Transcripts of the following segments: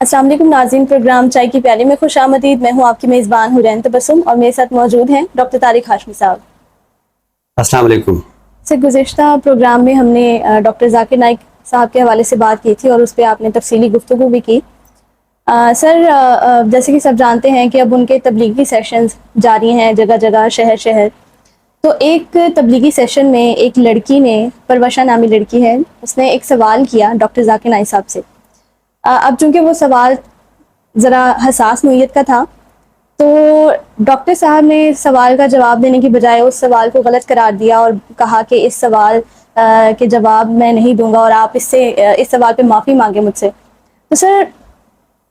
السلام علیکم ناظرین، پروگرام چائے کی پیالی میں خوش آمدید۔ میں ہوں آپ کی میزبان حورین تبسم اور میرے ساتھ موجود ہیں ڈاکٹر طارق ہاشمی صاحب۔ السلام علیکم سے گزشتہ پروگرام میں ہم نے ڈاکٹر ذاکر نائک صاحب کے حوالے سے بات کی تھی اور اس پہ آپ نے تفصیلی گفتگو بھی کی۔ سر، جیسے کہ سب جانتے ہیں کہ اب ان کے تبلیغی سیشنز جاری ہیں جگہ جگہ، شہر شہر۔ تو ایک تبلیغی سیشن میں ایک لڑکی نے، پروشا نامی لڑکی ہے، اس نے ایک سوال کیا ڈاکٹر ذاکر نائک صاحب سے۔ اب چونکہ وہ سوال ذرا حساس نوعیت کا تھا تو ڈاکٹر صاحب نے سوال کا جواب دینے کی بجائے اس سوال کو غلط قرار دیا اور کہا کہ اس سوال کے جواب میں نہیں دوں گا اور آپ اس سوال پہ معافی مانگیں مجھ سے۔ تو سر،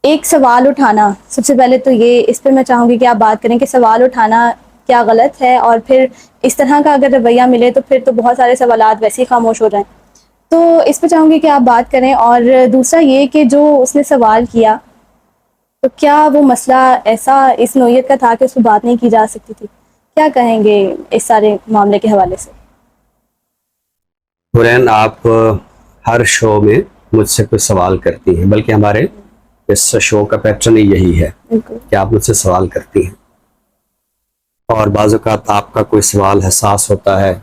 ایک سوال اٹھانا، سب سے پہلے تو اس پہ میں چاہوں گی کہ آپ بات کریں کہ سوال اٹھانا کیا غلط ہے، اور پھر اس طرح کا اگر رویہ ملے تو پھر تو بہت سارے سوالات ویسے ہی خاموش ہو جائیں۔ تو اس پہ چاہوں گی کہ آپ بات کریں۔ اور دوسرا یہ کہ جو اس نے سوال کیا تو کیا وہ مسئلہ ایسا اس نوعیت کا تھا کہ اس کو بات نہیں کی جا سکتی تھی؟ کیا کہیں گے اس سارے معاملے کے حوالے سے؟ حورین، آپ ہر شو میں مجھ سے کوئی سوال کرتی ہیں، بلکہ ہمارے اس شو کا پیٹرن یہی ہے کہ آپ مجھ سے سوال کرتی ہیں، اور بعض اوقات آپ کا کوئی سوال حساس ہوتا ہے،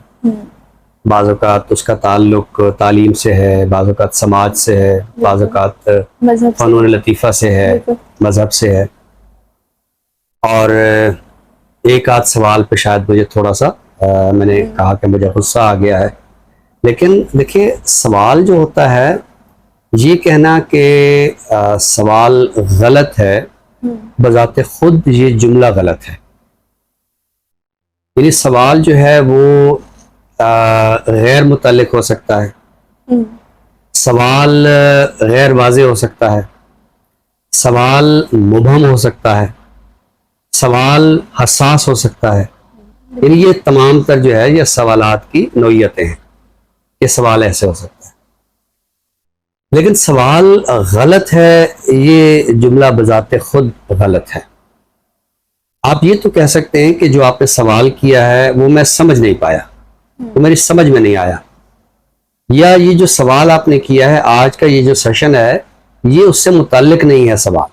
بعض اوقات اس کا تعلق تعلیم سے ہے، بعض اوقات سماج سے ہے، بعض اوقات فنون لطیفہ سے ہے، مذہب سے ہے، اور ایک آدھ سوال پہ شاید مجھے تھوڑا سا میں نے کہا کہ مجھے غصہ آ گیا ہے۔ لیکن دیکھیے، سوال جو ہوتا ہے، یہ کہنا کہ سوال غلط ہے بذات خود یہ جملہ غلط ہے۔ یعنی سوال جو ہے وہ غیر متعلق ہو سکتا ہے، سوال غیر واضح ہو سکتا ہے، سوال مبہم ہو سکتا ہے، سوال حساس ہو سکتا ہے۔ یعنی یہ تمام تر جو ہے یہ سوالات کی نوعیتیں ہیں، یہ سوال ایسے ہو سکتا ہے۔ لیکن سوال غلط ہے یہ جملہ بذات خود غلط ہے۔ آپ یہ تو کہہ سکتے ہیں کہ جو آپ نے سوال کیا ہے وہ میں سمجھ نہیں پایا، وہ میری سمجھ میں نہیں آیا، یا یہ جو سوال آپ نے کیا ہے، آج کا یہ جو سیشن ہے یہ اس سے متعلق نہیں ہے سوال۔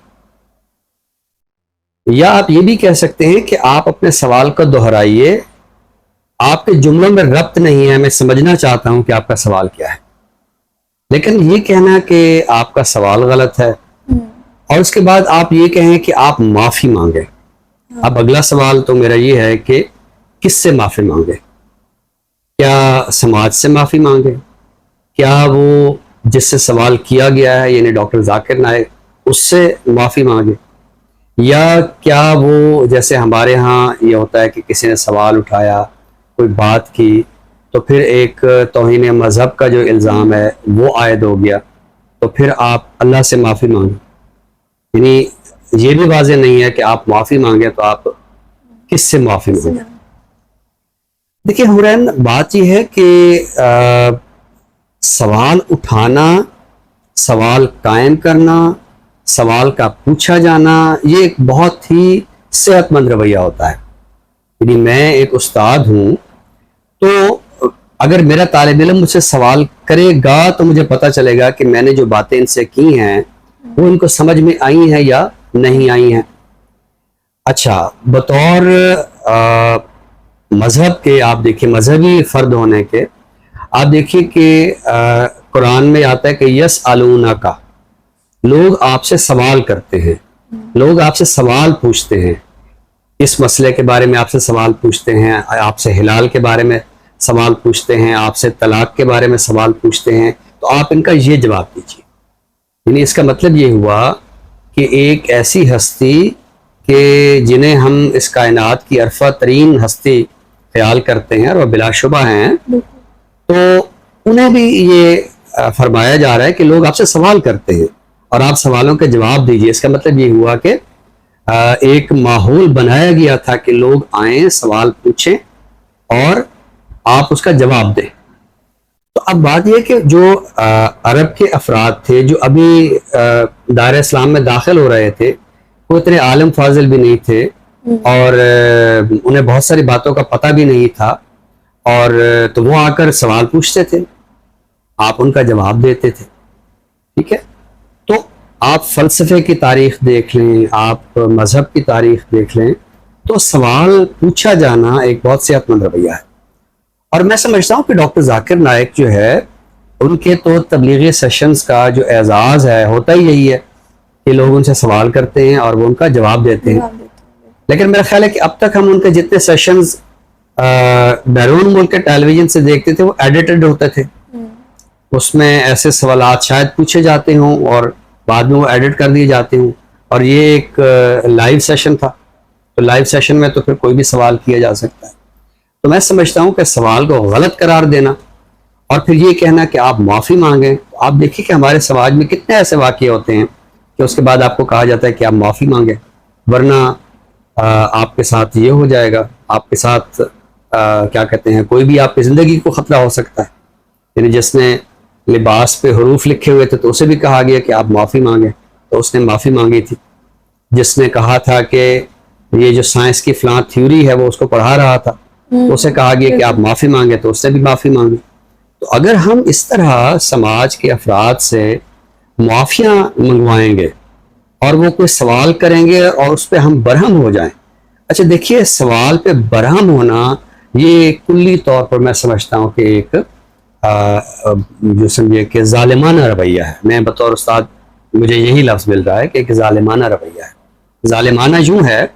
یا آپ یہ بھی کہہ سکتے ہیں کہ آپ اپنے سوال کو دہرائیے، آپ کے جملوں میں ربط نہیں ہے، میں سمجھنا چاہتا ہوں کہ آپ کا سوال کیا ہے، لیکن یہ کہنا کہ آپ کا سوال غلط ہے، اور اس کے بعد آپ یہ کہیں کہ آپ معافی مانگیں۔ اب اگلا سوال تو میرا یہ ہے کہ کس سے معافی مانگے؟ کیا سماج سے معافی مانگے؟ کیا وہ جس سے سوال کیا گیا ہے یعنی ڈاکٹر ذاکر نائک اس سے معافی مانگے؟ یا کیا وہ جیسے ہمارے ہاں یہ ہوتا ہے کہ کسی نے سوال اٹھایا، کوئی بات کی، تو پھر ایک توہین مذہب کا جو الزام ہے وہ عائد ہو گیا، تو پھر آپ اللہ سے معافی مانگیں؟ یعنی یہ بھی واضح نہیں ہے کہ آپ معافی مانگیں تو آپ کس سے معافی مانگیں؟ دیکھیے حورین، بات یہ ہے کہ سوال اٹھانا، سوال قائم کرنا، سوال کا پوچھا جانا، یہ ایک بہت ہی صحت مند رویہ ہوتا ہے۔ یعنی میں ایک استاد ہوں، تو اگر میرا طالب علم مجھ سے سوال کرے گا تو مجھے پتہ چلے گا کہ میں نے جو باتیں ان سے کی ہیں وہ ان کو سمجھ میں آئی ہیں یا نہیں آئی ہیں۔ اچھا، بطور مذہب کے آپ دیکھیں، مذہبی فرد ہونے کے آپ دیکھیے کہ قرآن میں آتا ہے کہ یسألونک، لوگ آپ سے سوال کرتے ہیں، لوگ آپ سے سوال پوچھتے ہیں، اس مسئلے کے بارے میں آپ سے سوال پوچھتے ہیں، آپ سے ہلال کے بارے میں سوال پوچھتے ہیں، آپ سے طلاق کے بارے میں سوال پوچھتے ہیں، تو آپ ان کا یہ جواب دیجیے۔ یعنی اس کا مطلب یہ ہوا کہ ایک ایسی ہستی کہ جنہیں ہم اس کائنات کی عرفہ ترین ہستی خیال کرتے ہیں اور وہ بلا شبہ ہیں، تو انہیں بھی یہ فرمایا جا رہا ہے کہ لوگ آپ سے سوال کرتے ہیں اور آپ سوالوں کے جواب دیجیے۔ اس کا مطلب یہ ہوا کہ ایک ماحول بنایا گیا تھا کہ لوگ آئیں، سوال پوچھیں اور آپ اس کا جواب دیں۔ تو اب بات یہ کہ جو عرب کے افراد تھے جو ابھی دائرہ اسلام میں داخل ہو رہے تھے، وہ اتنے عالم فاضل بھی نہیں تھے اور انہیں بہت ساری باتوں کا پتہ بھی نہیں تھا، اور تو وہ آ کر سوال پوچھتے تھے، آپ ان کا جواب دیتے تھے، ٹھیک ہے؟ تو آپ فلسفے کی تاریخ دیکھ لیں, آپ مذہب کی تاریخ دیکھ لیں, تو سوال پوچھا جانا ایک بہت صحت مند رویہ ہے. اور میں سمجھتا ہوں کہ ڈاکٹر ذاکر نائک جو ہے, ان کے تو تبلیغی سیشنز کا جو اعزاز ہے ہوتا ہی یہی ہے کہ لوگ ان سے سوال کرتے ہیں اور وہ ان کا جواب دیتے ہیں. لیکن میرا خیال ہے کہ اب تک ہم ان کے جتنے سیشنز بیرون ملک کے ٹیلی ویژن سے دیکھتے تھے وہ ایڈیٹڈ ہوتے تھے. اس میں ایسے سوالات شاید پوچھے جاتے ہوں اور بعد میں وہ ایڈٹ کر دیے جاتے ہوں, اور یہ ایک لائیو سیشن تھا, تو لائیو سیشن میں تو پھر کوئی بھی سوال کیا جا سکتا ہے. تو میں سمجھتا ہوں کہ سوال کو غلط قرار دینا اور پھر یہ کہنا کہ آپ معافی مانگیں, آپ دیکھیے کہ ہمارے سماج میں کتنے ایسے واقعے ہوتے ہیں کہ اس کے بعد آپ کو کہا جاتا ہے کہ آپ معافی مانگیں ورنہ آپ کے ساتھ یہ ہو جائے گا, آپ کے ساتھ کیا کہتے ہیں, کوئی بھی آپ کی زندگی کو خطرہ ہو سکتا ہے. یعنی جس نے لباس پہ حروف لکھے ہوئے تھے تو اسے بھی کہا گیا کہ آپ معافی مانگیں, تو اس نے معافی مانگی تھی. جس نے کہا تھا کہ یہ جو سائنس کی فلاں تھیوری ہے وہ اس کو پڑھا رہا تھا, اسے کہا گیا کہ آپ معافی مانگیں, تو اس نے بھی معافی مانگی. تو اگر ہم اس طرح سماج کے افراد سے معافیاں منگوائیں گے اور وہ کوئی سوال کریں گے اور اس پہ ہم برہم ہو جائیں. اچھا دیکھیے, سوال پہ برہم ہونا یہ کلی طور پر میں سمجھتا ہوں کہ ایک جو سمجھے کہ ظالمانہ رویہ ہے. میں بطور استاد مجھے یہی لفظ مل رہا ہے کہ ایک ظالمانہ رویہ ہے. ظالمانہ یوں ہے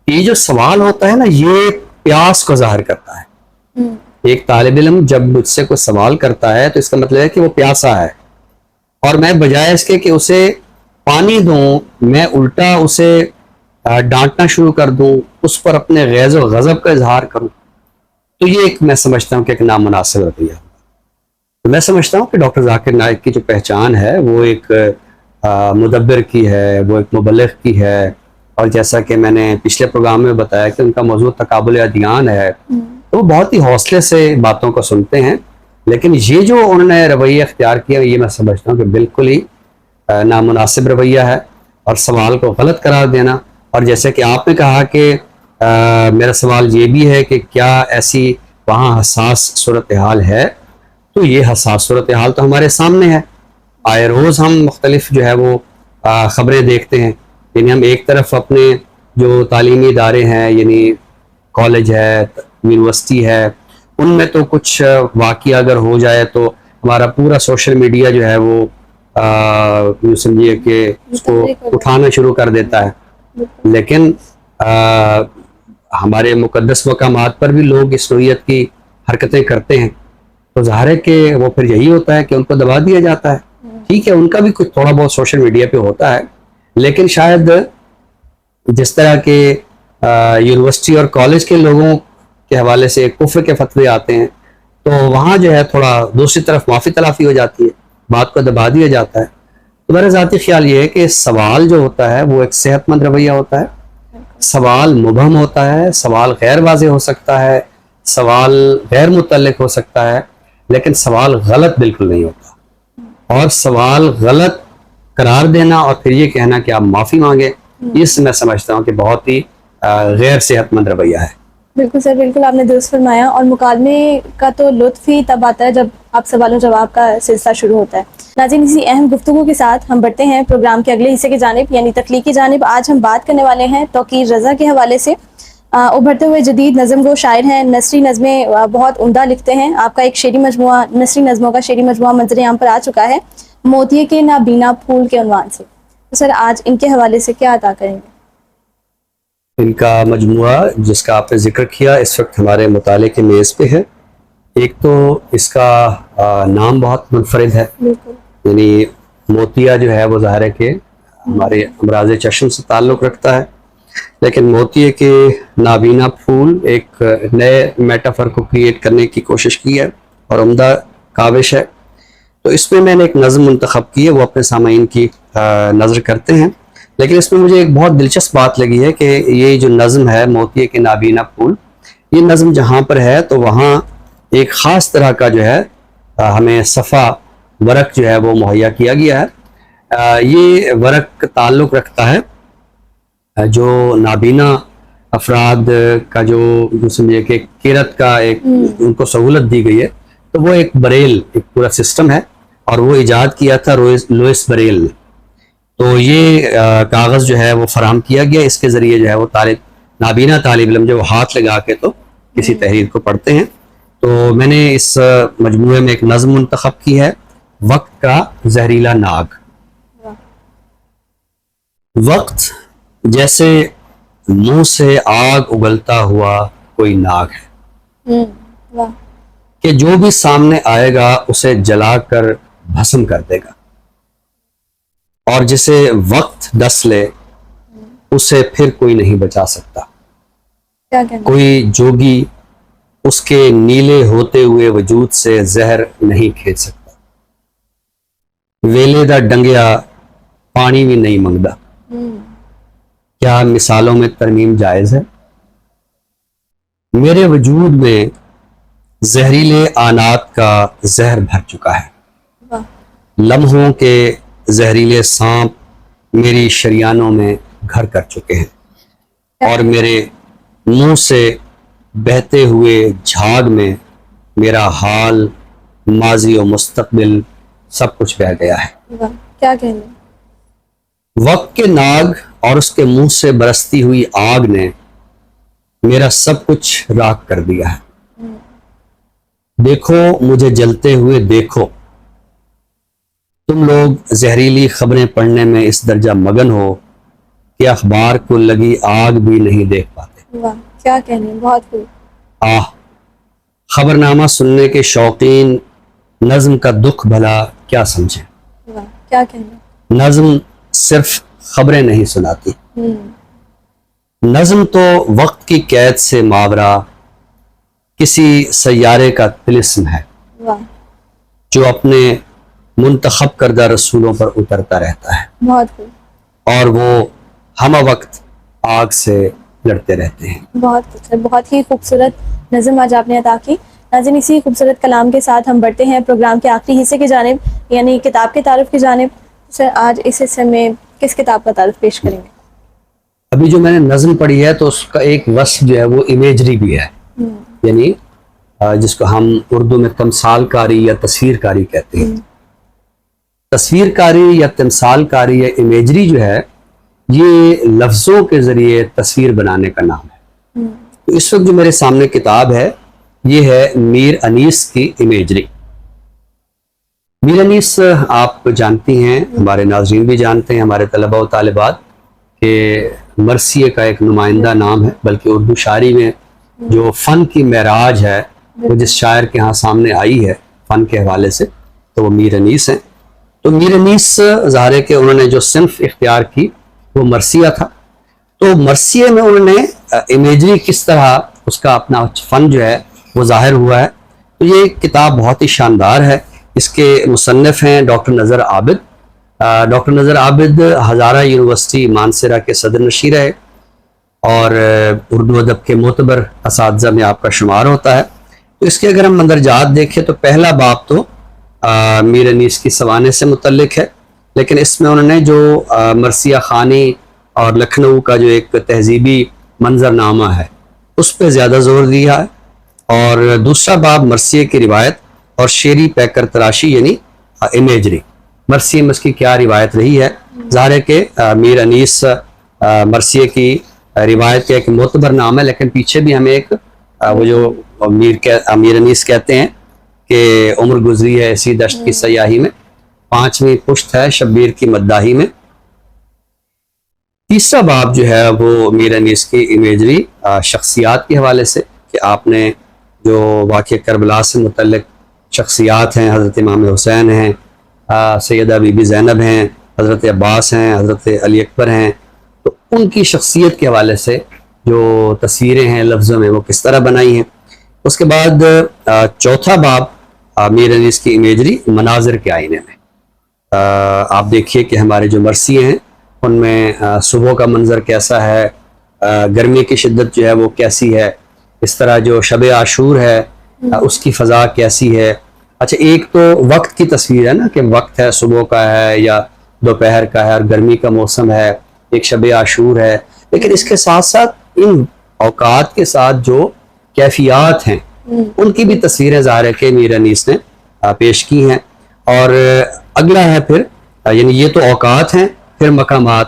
کہ یہ جو سوال ہوتا ہے نا, یہ پیاس کو ظاہر کرتا ہے. ایک طالب علم جب مجھ سے کوئی سوال کرتا ہے تو اس کا مطلب ہے کہ وہ پیاسا ہے, اور میں بجائے اس کے کہ اسے پانی دوں, میں الٹا اسے ڈانٹنا شروع کر دوں, اس پر اپنے غیظ و غضب کا اظہار کروں, تو یہ ایک میں سمجھتا ہوں کہ ایک نامناسب رویہ. تو میں سمجھتا ہوں کہ ڈاکٹر ذاکر نائک کی جو پہچان ہے وہ ایک مدبر کی ہے, وہ ایک مبلغ کی ہے, اور جیسا کہ میں نے پچھلے پروگرام میں بتایا کہ ان کا موضوع تقابل ادیان ہے, تو وہ بہت ہی حوصلے سے باتوں کو سنتے ہیں. لیکن یہ جو انہوں نے رویہ اختیار کیا یہ میں سمجھتا ہوں کہ بالکل ہی نامناسب رویہ ہے, اور سوال کو غلط قرار دینا. اور جیسے کہ آپ نے کہا کہ میرا سوال یہ بھی ہے کہ کیا ایسی وہاں حساس صورتحال ہے, تو یہ حساس صورتحال تو ہمارے سامنے ہے. آئے روز ہم مختلف جو ہے وہ خبریں دیکھتے ہیں. یعنی ہم ایک طرف اپنے جو تعلیمی ادارے ہیں, یعنی کالج ہے, یونیورسٹی ہے, ان میں تو کچھ واقعہ اگر ہو جائے تو ہمارا پورا سوشل میڈیا جو ہے وہ سمجھیے کہ اس کو اٹھانا شروع کر دیتا ہے. لیکن ہمارے مقدس مقامات پر بھی لوگ اس نوعیت کی حرکتیں کرتے ہیں, تو ظاہر ہے کہ وہ پھر یہی ہوتا ہے کہ ان کو دبا دیا جاتا ہے. ٹھیک ہے, ان کا بھی کچھ تھوڑا بہت سوشل میڈیا پہ ہوتا ہے, لیکن شاید جس طرح کے یونیورسٹی اور کالج کے لوگوں کے حوالے سے کفر کے فتوے آتے ہیں, تو وہاں جو ہے تھوڑا دوسری طرف معافی تلافی ہو جاتی ہے, بات کو دبا دیا جاتا ہے. تو میرا ذاتی خیال یہ ہے کہ سوال جو ہوتا ہے وہ ایک صحت مند رویہ ہوتا ہے. سوال مبہم ہوتا ہے, سوال غیر واضح ہو سکتا ہے, سوال غیر متعلق ہو سکتا ہے, لیکن سوال غلط بالکل نہیں ہوتا. اور سوال غلط قرار دینا اور پھر یہ کہنا کہ آپ معافی مانگیں, اس میں سمجھتا ہوں کہ بہت ہی غیر صحت مند رویہ ہے. بالکل سر, بالکل آپ نے درست فرمایا. اور مکالمے کا تو لطف ہی تب آتا ہے جب آپ سوال و جواب کا سلسلہ شروع ہوتا ہے. ناظرین, اسی اہم گفتگو کے ساتھ ہم بڑھتے ہیں پروگرام کے اگلے حصے کی جانب, یعنی تخلیق کی جانب. آج ہم بات کرنے والے ہیں توقیر رضا کے حوالے سے. ابھرتے ہوئے جدید نظم گو شاعر ہیں, نثری نظمیں بہت عمدہ لکھتے ہیں. آپ کا ایک شعری مجموعہ, نثری نظموں کا شعری مجموعہ منظر عام پر آ چکا ہے, موتیے کے نابینا پھول کے عنوان سے. تو سر آج ان کے حوالے سے کیا عطا کریں گے؟ ان کا مجموعہ جس کا آپ نے ذکر کیا اس وقت ہمارے مطالعے کے میز پہ ہے. ایک تو اس کا نام بہت منفرد ہے, یعنی موتیا جو ہے وہ ظاہر ہے کہ ہمارے امراض چشم سے تعلق رکھتا ہے, لیکن موتیے کے نابینا پھول ایک نئے میٹافر کو کریٹ کرنے کی کوشش کی ہے اور عمدہ کاوش ہے. تو اس میں نے ایک نظم منتخب کی ہے, وہ اپنے سامعین کی نظر کرتے ہیں. لیکن اس میں مجھے ایک بہت دلچسپ بات لگی ہے کہ یہ جو نظم ہے موتیے کے نابینا پھول, یہ نظم جہاں پر ہے تو وہاں ایک خاص طرح کا جو ہے ہمیں صفا ورق جو ہے وہ مہیا کیا گیا ہے. یہ ورق تعلق رکھتا ہے جو نابینا افراد کا جو سمجھے کہ قرت کا ایک ان کو سہولت دی گئی ہے, تو وہ ایک بریل, ایک پورا سسٹم ہے, اور وہ ایجاد کیا تھا لوئس بریل نے. تو یہ کاغذ جو ہے وہ فراہم کیا گیا، اس کے ذریعے جو ہے وہ نابینا طالب علم جو ہاتھ لگا کے تو کسی تحریر کو پڑھتے ہیں. تو میں نے اس مجموعے میں ایک نظم منتخب کی ہے، وقت کا زہریلا ناگ. وقت جیسے منہ سے آگ اگلتا ہوا کوئی ناگ ہے کہ جو بھی سامنے آئے گا اسے جلا کر بھسم کر دے گا، اور جسے وقت ڈس لے اسے پھر کوئی نہیں بچا سکتا. کوئی جوگی اس کے نیلے ہوتے ہوئے وجود سے زہر نہیں کھینچ سکتا. ویلے دا ڈنگیا پانی بھی نہیں منگدا. کیا مثالوں میں ترمیم جائز ہے؟ میرے وجود میں زہریلے آنات کا زہر بھر چکا ہے. لمحوں کے زہریلے سانپ میری شریانوں میں گھر کر چکے ہیں، اور میرے منہ سے بہتے ہوئے جھاگ میں میرا حال، ماضی و مستقبل سب کچھ بہہ گیا ہے. کیا کہنے. وقت کے ناگ اور اس کے منہ سے برستی ہوئی آگ نے میرا سب کچھ راکھ کر دیا ہے. دیکھو مجھے جلتے ہوئے دیکھو. تم لوگ زہریلی خبریں پڑھنے میں اس درجہ مگن ہو کہ اخبار کو لگی آگ بھی نہیں دیکھ پاتے. واہ کیا کہنے، بہت خوب. آہ خبرنامہ سننے کے شوقین نظم کا دکھ بھلا کیا سمجھیں. واہ کیا کہنے. نظم صرف خبریں نہیں سناتی. نظم تو وقت کی قید سے ماورا کسی سیارے کا طلسم ہے جو اپنے منتخب کردہ رسولوں پر اترتا رہتا ہے. بہت خوب. اور وہ ہمہ وقت آگ سے لڑتے رہتے ہیں. بہت خوب سر، بہت ہی خوبصورت نظم آج آپ نے عطا کی. ناظرین اسی خوبصورت کلام کے ساتھ ہم بڑھتے ہیں پروگرام کے آخری حصے کی جانب، یعنی کتاب کے تعارف کی جانب. سر آج اس حصے میں کس کتاب کا تعارف پیش کریں گے؟ ابھی جو میں نے نظم پڑھی ہے تو اس کا ایک وصف جو ہے وہ امیجری بھی ہے، یعنی جس کو ہم اردو میں تمثال کاری یا تصویر کاری کہتے ہیں. تصویر کاری یا تمثال کاری یا امیجری جو ہے یہ لفظوں کے ذریعے تصویر بنانے کا نام ہے. تو اس وقت جو میرے سامنے کتاب ہے یہ ہے میر انیس کی امیجری. میر انیس آپ جانتی ہیں، ہمارے ناظرین بھی جانتے ہیں، ہمارے طلبہ و طالبات، کہ مرثیے کا ایک نمائندہ نام ہے. بلکہ اردو شاعری میں جو فن کی معراج ہے وہ جس شاعر کے ہاں سامنے آئی ہے فن کے حوالے سے تو وہ میر انیس ہیں. تو میر انیس ظاہر ہے کہ انہوں نے جو صنف اختیار کی وہ مرثیہ تھا. تو مرثیے میں انہوں نے امیجری کس طرح اس کا اپنا فن جو ہے وہ ظاہر ہوا ہے. تو یہ کتاب بہت ہی شاندار ہے. اس کے مصنف ہیں ڈاکٹر نذر عابد. ڈاکٹر نذر عابد ہزارہ یونیورسٹی مانسہرہ کے صدر نشین ہے اور اردو ادب کے معتبر اساتذہ میں آپ کا شمار ہوتا ہے. تو اس کے اگر ہم مندرجات دیکھیں تو پہلا باب تو میر انیس کی سوانح سے متعلق ہے، لیکن اس میں انہوں نے جو مرثیہ خوانی اور لکھنؤ کا جو ایک تہذیبی منظرنامہ ہے اس پہ زیادہ زور دیا ہے. اور دوسرا باب مرثیے کی روایت اور شعری پیکر تراشی یعنی امیجری، مرثیے میں اس کی کیا روایت رہی ہے. ظاہر ہے کہ میر انیس مرثیے کی روایت کا ایک معتبر نام ہے، لیکن پیچھے بھی ہمیں ایک وہ جو میر انیس کہتے ہیں کہ عمر گزری ہے اسی دشت کی سیاہی میں، 5ویں پشت ہے شبیر کی مداحی میں. تیسرا باب جو ہے وہ میر انیس کی امیجری شخصیات کے حوالے سے، کہ آپ نے جو واقعہ کربلا سے متعلق شخصیات ہیں، حضرت امام حسین ہیں، سیدہ بی بی زینب ہیں، حضرت عباس ہیں، حضرت علی اکبر ہیں، تو ان کی شخصیت کے حوالے سے جو تصویریں ہیں لفظوں میں وہ کس طرح بنائی ہیں. اس کے بعد چوتھا باب میر انیس کی امیجری مناظر کے آئینے میں. آپ دیکھیے کہ ہمارے جو مرثیے ہیں ان میں صبح کا منظر کیسا ہے، گرمی کی شدت جو ہے وہ کیسی ہے، اس طرح جو شب عاشور ہے اس کی فضا کیسی ہے. اچھا ایک تو وقت کی تصویر ہے نا کہ وقت ہے، صبح کا ہے یا دوپہر کا ہے اور گرمی کا موسم ہے، ایک شب عاشور ہے، لیکن اس کے ساتھ ساتھ ان اوقات کے ساتھ جو کیفیات ہیں ان کی بھی تصویریں ظاہر ہے کہ میر انیس نے پیش کی ہیں. اور اگلا ہے پھر، یعنی یہ تو اوقات ہیں، پھر مقامات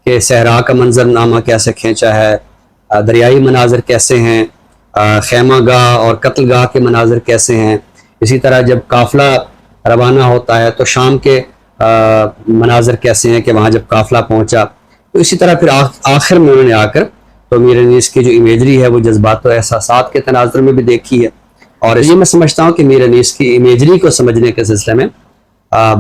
کہ صحرا کا منظرنامہ کیسے کھینچا ہے، دریائی مناظر کیسے ہیں، خیمہ گاہ اور قتل گاہ کے مناظر کیسے ہیں. اسی طرح جب قافلہ روانہ ہوتا ہے تو شام کے مناظر کیسے ہیں کہ وہاں جب قافلہ پہنچا. تو اسی طرح پھر آخر میں انہوں نے آ کر تو میر انیس کی جو امیجری ہے وہ جذبات و احساسات کے تناظر میں بھی دیکھی ہے. اور یہ میں سمجھتا ہوں کہ میر انیس کی امیجری کو سمجھنے کے سلسلے میں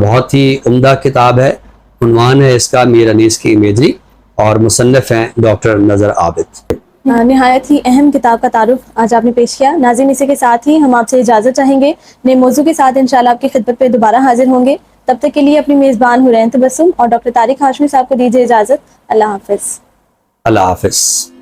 بہت ہی عمدہ کتاب ہے. عنوان ہے اس کا میر انیس کی امیجری، اور مصنف ہیں ڈاکٹر نذر عابد. نہایت ہی اہم کتاب کا تعارف آج آپ نے پیش کیا. ناظرین، اسی کے ساتھ ہی ہم آپ سے اجازت چاہیں گے. نئے موضوع کے ساتھ انشاءاللہ آپ کی خدمت پہ دوبارہ حاضر ہوں گے. تب تک کے لیے اپنی میزبان حرین تبسم اور ڈاکٹر طارق ہاشمی صاحب کو دیجیے اجازت. اللہ حافظ. اللہ حافظ.